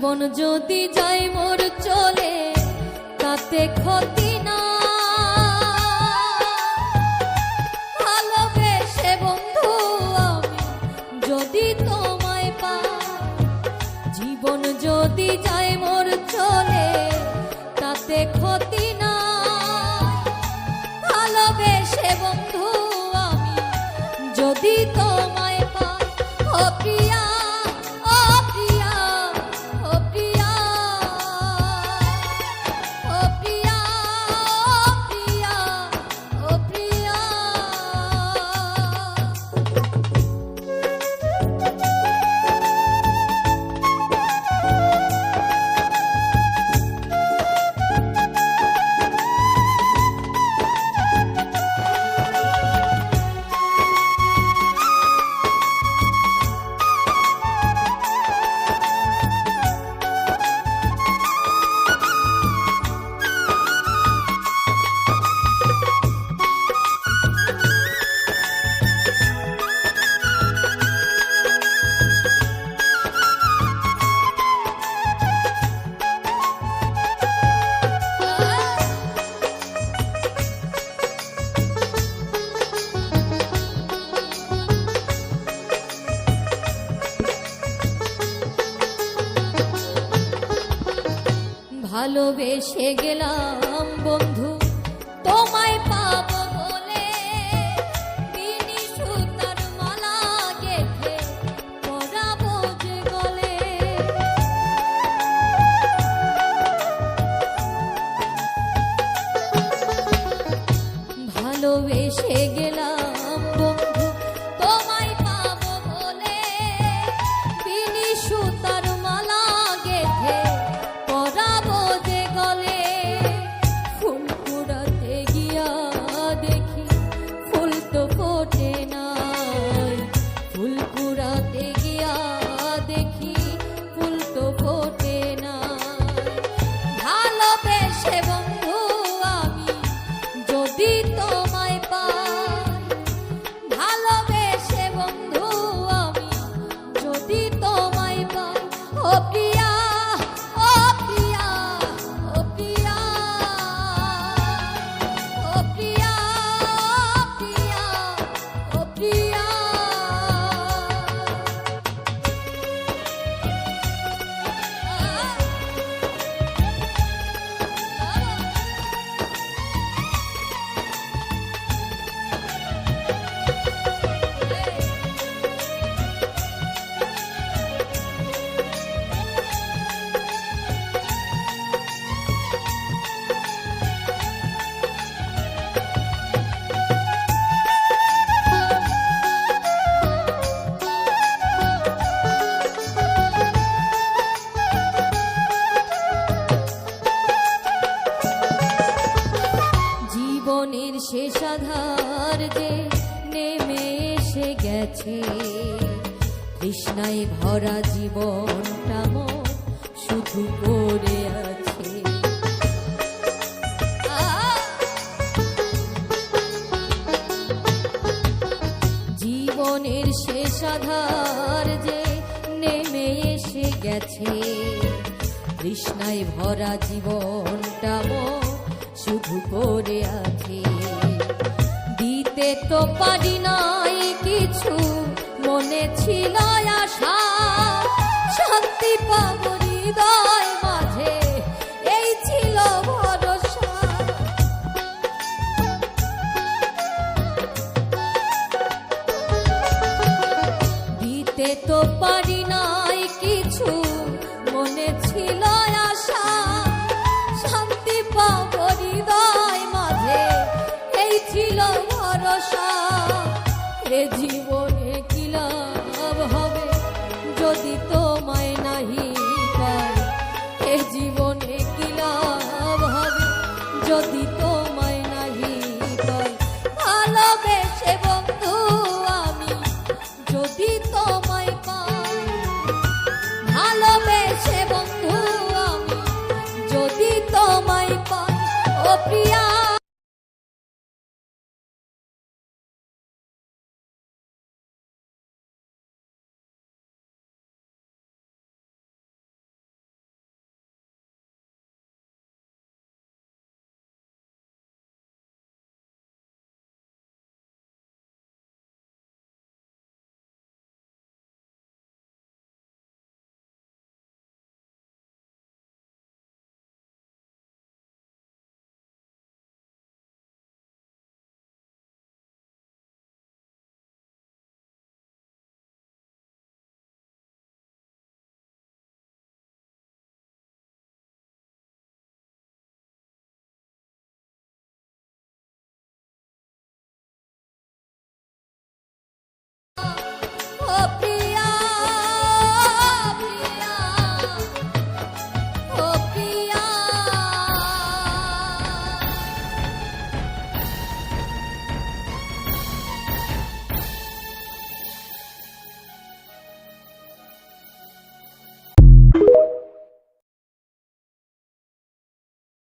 জীবন যদি যায় মোর চলে তাতে ক্ষতি না, ভালোবেসে বন্ধু আমি যদি তোমায় পাই। জীবন যদি যায় মোর চলে তাতে ক্ষতি না, ভালোবেসে বন্ধু আমি যদি তোমায় পাই। ও প্রিয়া, ও প্রিয়া, ও প্রিয়া, ও প্রিয়া, ও প্রিয়া, ও প্রিয়া। ভালোবেসে গেলাম বন্ধু তোমায় পাবো বলে, বিনি সুতার মালা গেঁথে পরাবো যে গলে। ভালোবেসে গেলাম বন্ধু তোমায় পাবো বলে, বিনি সুতার মালা গেঁথে পরাবো যে গলে। ফুল কুড়াতে গিয়া দেখি ফুল তো ফোটে নাই, ফুল কুড়াতে গিয়া দেখি ফুল তো ফোটে নাই। ভালোবেসে বন্ধু আমি যদি তোমায় পাই, ভালোবেসে বন্ধু আমি যদি তোমায় পাই। ও প্রিয়া, ও প্রিয়া, ও প্রিয়া, ও প্রিয়া, প্রিয়া, ও প্রিয়া। জীবনের শেষ আধার যে নেমে এসে গেছে, তৃষ্ণায় ভরা জীবনটা মোর শুধু পড়ে আছে। জীবনের শেষ আধার যে নেমে এসে গেছে, তৃষ্ণায় ভরা জীবনটা মোর শুধু পড়ে আছে। দিতে তো পারি নাই কিছু, মনে ছিল আশা শান্তি পাবো হৃদয় মাঝে, এই ছিল ভরসা। দিতে তো পারি নাই কিছু, মনে ছিল আশা শান্তি পাবো হৃদয় মাঝে, এই ছিল ভরসা। এ জীবনে কি লাভ হবে যদি তোমায় নাহি পাই, এ জীবনে কি লাভ হবে যদি তোমায় নাহি পাই। ভালোবেসে বন্ধু আমি যদি তোমায় পাই, ভালোবেসে বন্ধু আমি যদি তোমায় পাই। ও প্রিয়া। প্রেম